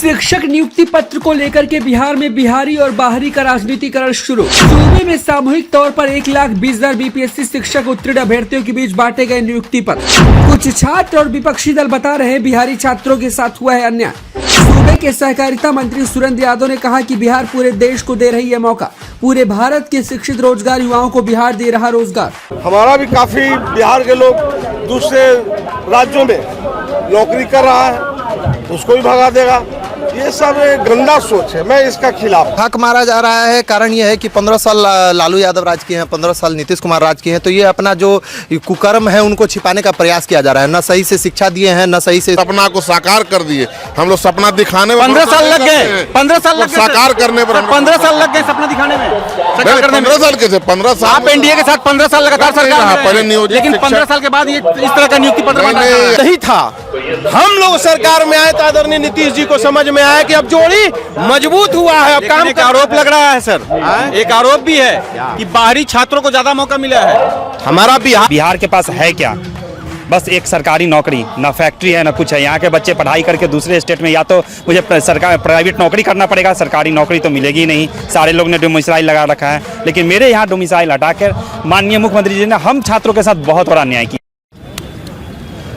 शिक्षक नियुक्ति पत्र को लेकर के बिहार में बिहारी और बाहरी का राजनीतिकरण शुरू। सूबे में सामूहिक तौर पर 1,20,000 बीपीएससी शिक्षक उत्तीर्ण अभ्यर्थियों के बीच बांटे गए नियुक्ति पत्र। कुछ छात्र और विपक्षी दल बता रहे हैं बिहारी छात्रों के साथ हुआ है अन्याय। सूबे के सहकारिता मंत्री सुरेंद्र यादव ने कहा कि बिहार पूरे देश को दे रही है मौका, पूरे भारत के शिक्षित रोजगार युवाओं को बिहार दे रहा रोजगार। हमारा भी काफी बिहार के लोग दूसरे राज्यों में नौकरी कर रहा है, उसको भी भगा देगा। ये सब गंदा सोच है, मैं इसका खिलाफ। हक मारा जा रहा है। कारण ये है कि 15 साल लालू यादव राज किए हैं, 15 साल नीतीश कुमार राज किए हैं, तो ये अपना जो कुकर्म है उनको छिपाने का प्रयास किया जा रहा है। न सही से शिक्षा दिए हैं, न सही से सपना को साकार कर दिए। हम लोग सपना दिखाने में 15 साल लग गए, 15 साल लग गए साकार करने पर 15 साल लग गए सपना दिखाने में, 15 साल के थे। 15 साल आप एनडीए के साथ 15 साल लगातार सरकार में पहले नियोजित, लेकिन 15 साल के बाद ये इस तरह का नियुक्ति पत्र सही था। हम लोग सरकार में आए तो आदरणीय नीतीश जी को समझ में आया कि अब जोड़ी मजबूत हुआ है। अब काम का आरोप लग रहा है सर, एक आरोप भी है कि बाहरी छात्रों को ज्यादा मौका मिला है। हमारा बिहार के पास है क्या? बस एक सरकारी नौकरी, ना फैक्ट्री है ना कुछ है। यहाँ के बच्चे पढ़ाई करके दूसरे स्टेट में या तो मुझे सरकार प्राइवेट नौकरी करना पड़ेगा, सरकारी नौकरी तो मिलेगी नहीं। सारे लोग ने डोमिसाइल लगा रखा है, लेकिन मेरे यहाँ डोमिसाइल हटाकर माननीय मुख्यमंत्री जी ने हम छात्रों के साथ बहुत बड़ा अन्याय किया।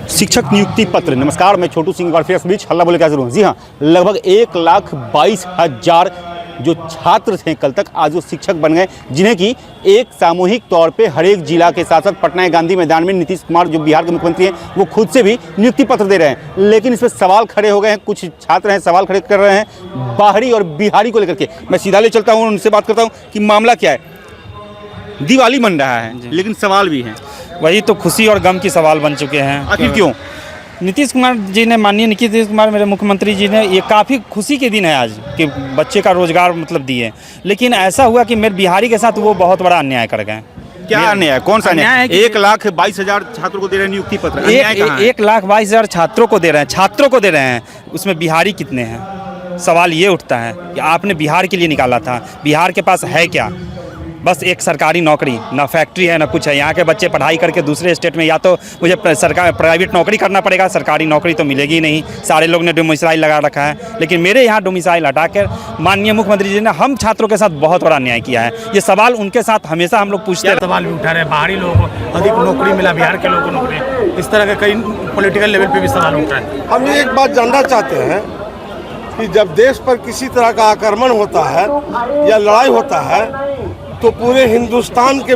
शिक्षक नियुक्ति पत्र। नमस्कार, मैं छोटू सिंह और इस बीच हल्ला बोले क्या जरूर। जी हाँ, लगभग 1,22,000 जो छात्र थे कल तक, आज वो शिक्षक बन गए, जिन्हें कि एक सामूहिक तौर पे हर एक जिला के साथ साथ पटना गांधी मैदान में नीतीश कुमार जो बिहार के मुख्यमंत्री हैं वो खुद से भी नियुक्ति पत्र दे रहे हैं। लेकिन इस पर सवाल खड़े हो गए हैं। कुछ छात्र हैं सवाल खड़े कर रहे हैं बाहरी और बिहारी को लेकर के। मैं सीधा ले चलता हूँ, उनसे बात करता हूँ कि मामला क्या है। दिवाली मन रहा है लेकिन सवाल भी हैं। वही तो खुशी और गम की सवाल बन चुके हैं। आखिर क्यों? नीतीश कुमार जी ने, माननीय नीतीश कुमार मेरे मुख्यमंत्री जी ने, ये काफ़ी खुशी के दिन है आज कि बच्चे का रोजगार मतलब दिए, लेकिन ऐसा हुआ कि मेरे बिहारी के साथ वो बहुत बड़ा अन्याय कर गए। क्या अन्याय? कौन सा अन्याय? 1,22,000 छात्रों को दे रहे हैं नियुक्ति पत्र। 1,22,000 छात्रों को दे रहे हैं, उसमें बिहारी कितने हैं? सवाल ये उठता है कि आपने बिहार के लिए निकाला था, बिहार के पास है क्या? बस एक सरकारी नौकरी, ना फैक्ट्री है ना कुछ है। यहाँ के बच्चे पढ़ाई करके दूसरे स्टेट में या तो मुझे सरकार प्राइवेट नौकरी करना पड़ेगा, सरकारी नौकरी तो मिलेगी नहीं। सारे लोग ने डोमिसाइल लगा रखा है, लेकिन मेरे यहाँ डोमिसाइल हटाकर माननीय मुख्यमंत्री जी ने हम छात्रों के साथ बहुत बड़ा अन्याय किया है। ये सवाल उनके साथ हमेशा हम लोग पूछते हैं। सवाल भी उठा रहे हैं, बाहरी लोगों को अधिक नौकरी मिला, बिहार के लोगों को नौकरी, इस तरह के कई पॉलिटिकल लेवल पे भी सवाल उठ रहा है। हम एक बात जानना चाहते हैं कि जब देश पर किसी तरह का आक्रमण होता है या लड़ाई होता है तो पूरे हिंदुस्तान के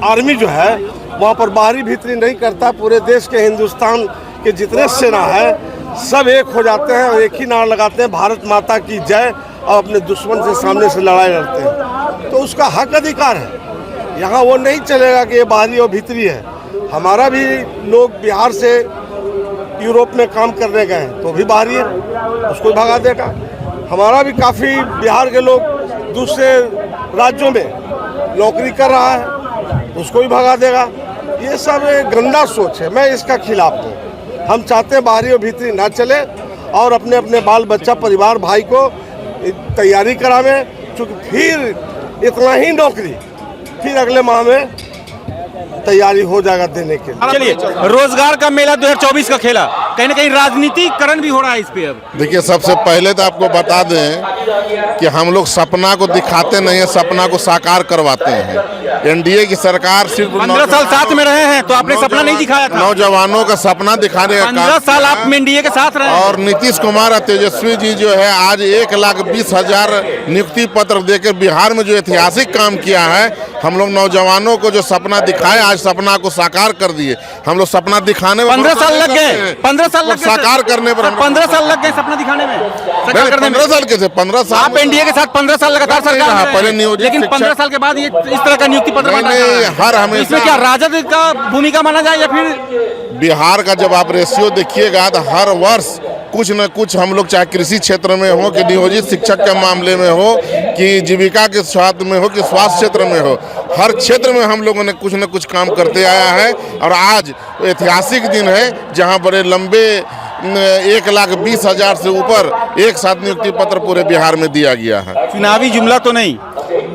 आर्मी जो है वहाँ पर बाहरी भीतरी नहीं करता। पूरे देश के हिंदुस्तान के जितने सेना है सब एक हो जाते हैं और एक ही नारा लगाते हैं, भारत माता की जय, और अपने दुश्मन से सामने से लड़ाई लड़ते हैं। तो उसका हक अधिकार है। यहाँ वो नहीं चलेगा कि ये बाहरी और भीतरी है। हमारा भी लोग बिहार से यूरोप में काम करने गए तो भी बाहरी है, उसको भगा देगा। हमारा भी काफ़ी बिहार के लोग दूसरे राज्यों में नौकरी कर रहा है, उसको भी भगा देगा। ये सब गंदा सोच है, मैं इसका खिलाफ हूँ। हम चाहते हैं बाहरी और भीतरी ना चले और अपने अपने बाल बच्चा परिवार भाई को तैयारी करावें, क्योंकि फिर इतना ही नौकरी फिर अगले माह में तैयारी हो जाएगा देने के लिए। चलिए, रोजगार का मेला 2024 का खेला, कहीं ना कहीं राजनीतिकरण भी हो रहा है इस पे। अब देखिए, सबसे पहले तो आपको बता दें कि हम लोग सपना को दिखाते नहीं है, सपना को साकार करवाते हैं। एनडीए की सरकार सिर्फ 15 साल साथ में रहे हैं तो आपने सपना नहीं दिखाया था। नौजवानों का सपना दिखाने का 15 साल आप एनडीए के साथ रहे। और नीतीश कुमार और तेजस्वी जी जो है आज 1,20,000 नियुक्ति पत्र देकर बिहार में जो ऐतिहासिक काम किया है, हम लोग नौजवानों को जो सपना दिखाए आज सपना को साकार कर दिए। हम लोग सपना दिखाने में 15 साल लग गए, 15 साल लग गए साकार करने पर। 15 साल लग गए सपना दिखाने में, 15 साल के थे। 15 साल आप एनडीए के साथ 15 साल लगातार सरकार में पहले नियोजित, लेकिन 15 साल के बाद ये इस तरह का नियुक्ति पत्र हर हमेशा। इसमें क्या राजद का भूमिका माना जाए या फिर बिहार का जब आप रेशियो देखिएगा तो हर वर्ष कुछ न कुछ हम लोग, चाहे कृषि क्षेत्र में हो कि नियोजित शिक्षक के मामले में हो कि जीविका के क्षेत्र में हो कि स्वास्थ्य क्षेत्र में हो, हर क्षेत्र में हम लोगों ने कुछ न कुछ काम करते आया है। और आज ऐतिहासिक दिन है जहां बड़े लंबे 1,20,000 से ऊपर एक साथ नियुक्ति पत्र पूरे बिहार में दिया गया है। चुनावी जुमला तो नहीं,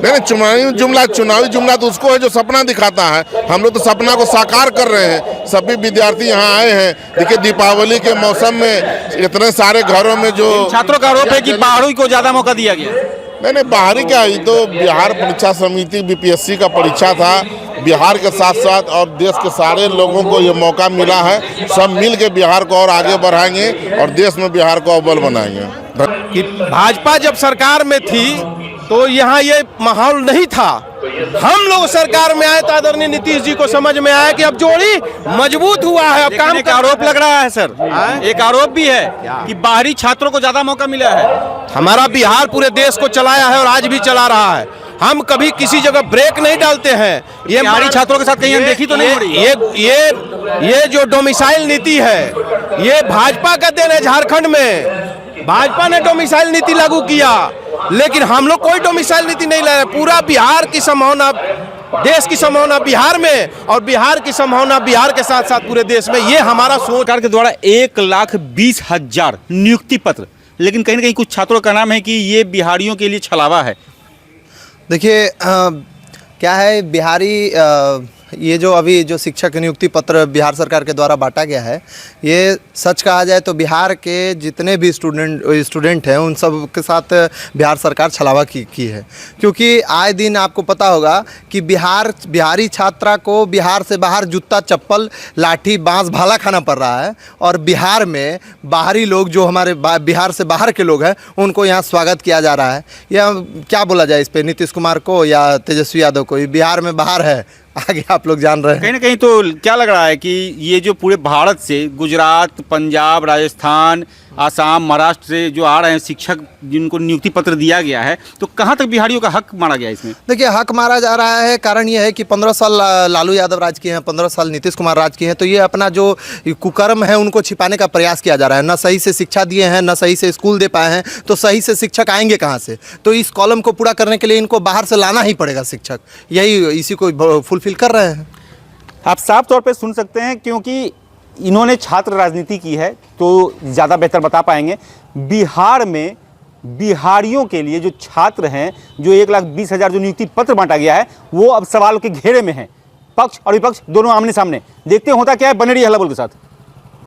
नहीं, चुनावी जुमला तो उसको है जो सपना दिखाता है। हम लोग तो सपना को साकार कर रहे हैं। सभी विद्यार्थी यहाँ आए हैं। देखिए दीपावली के मौसम में इतने सारे घरों में जो छात्रों का आरोप है कि बाहरी को ज्यादा मौका दिया गया। नहीं, बाहरी क्या, ये तो बिहार परीक्षा समिति बीपीएससी का परीक्षा था। बिहार के साथ साथ और देश के सारे लोगों को ये मौका मिला है। सब मिल के बिहार को और आगे बढ़ाएंगे और देश में बिहार को अव्वल बनाएंगे। कि भाजपा जब सरकार में थी तो यहाँ ये माहौल नहीं था। हम लोग सरकार में आए तो आदरणीय नीतीश जी को समझ में आया कि अब जोड़ी मजबूत हुआ है। अब काम का आरोप लग रहा है सर, एक आरोप भी है कि बाहरी छात्रों को ज्यादा मौका मिला है। हमारा बिहार पूरे देश को चलाया है और आज भी चला रहा है। हम कभी किसी जगह ब्रेक नहीं डालते हैं। ये बिहारी छात्रों के साथ कहीं अनदेखी तो नहीं हो रही? ये जो डोमिसाइल नीति है ये भाजपा का देन है। झारखंड में भाजपा ने डोमिसाइल नीति लागू किया, लेकिन हम लोग कोई डोमिसाइल नीति नहीं लाए। पूरा बिहार की संभावना, देश की संभावना बिहार में और बिहार की संभावना बिहार के साथ साथ पूरे देश में। ये हमारा सोच। सरकार के द्वारा 1,20,000 नियुक्ति पत्र, लेकिन कहीं न कहीं कुछ छात्रों का नाम है कि ये बिहारियों के लिए छलावा है। देखिए क्या है, बिहारी ये जो अभी जो शिक्षक नियुक्ति पत्र बिहार सरकार के द्वारा बांटा गया है, ये सच कहा जाए तो बिहार के जितने भी स्टूडेंट हैं उन सब के साथ बिहार सरकार छलावा की है। क्योंकि आए दिन आपको पता होगा कि बिहारी छात्रा को बिहार से बाहर जूता चप्पल लाठी बांस भाला खाना पड़ रहा है, और बिहार में बाहरी लोग जो हमारे बिहार से बाहर के लोग हैं उनको यहाँ स्वागत किया जा रहा है। या क्या बोला जाए इस पर, नीतीश कुमार को या तेजस्वी यादव को, बिहार में बाहर है, आगे आप लोग जान रहे हैं। कहीं ना कहीं तो क्या लग रहा है कि ये जो पूरे भारत से गुजरात, पंजाब, राजस्थान, आसाम, महाराष्ट्र से जो आ रहे हैं शिक्षक जिनको नियुक्ति पत्र दिया गया है, तो कहाँ तक बिहारियों का हक मारा गया इसमें? देखिए, हक मारा जा रहा है। कारण ये है कि 15 साल लालू यादव राज किए हैं, 15 साल नीतीश कुमार राज किए हैं, तो ये अपना जो कुकर्म है उनको छिपाने का प्रयास किया जा रहा है। न सही से शिक्षा दिए हैं, न सही से स्कूल दे पाए हैं, तो सही से शिक्षक आएंगे कहाँ से? तो इस कॉलम को पूरा करने के लिए इनको बाहर से लाना ही पड़ेगा शिक्षक। यही इसी को फुलफिल कर रहे हैं। आप साफ तौर पे सुन सकते हैं, क्योंकि इन्होंने छात्र राजनीति की है तो ज़्यादा बेहतर बता पाएंगे। बिहार में बिहारियों के लिए जो छात्र हैं, जो 1,20,000 जो नियुक्ति पत्र बांटा गया है, वो अब सवाल के घेरे में है। पक्ष और विपक्ष दोनों आमने सामने। देखते हैं होता क्या है। बने रहिए हल्ला बोल के साथ।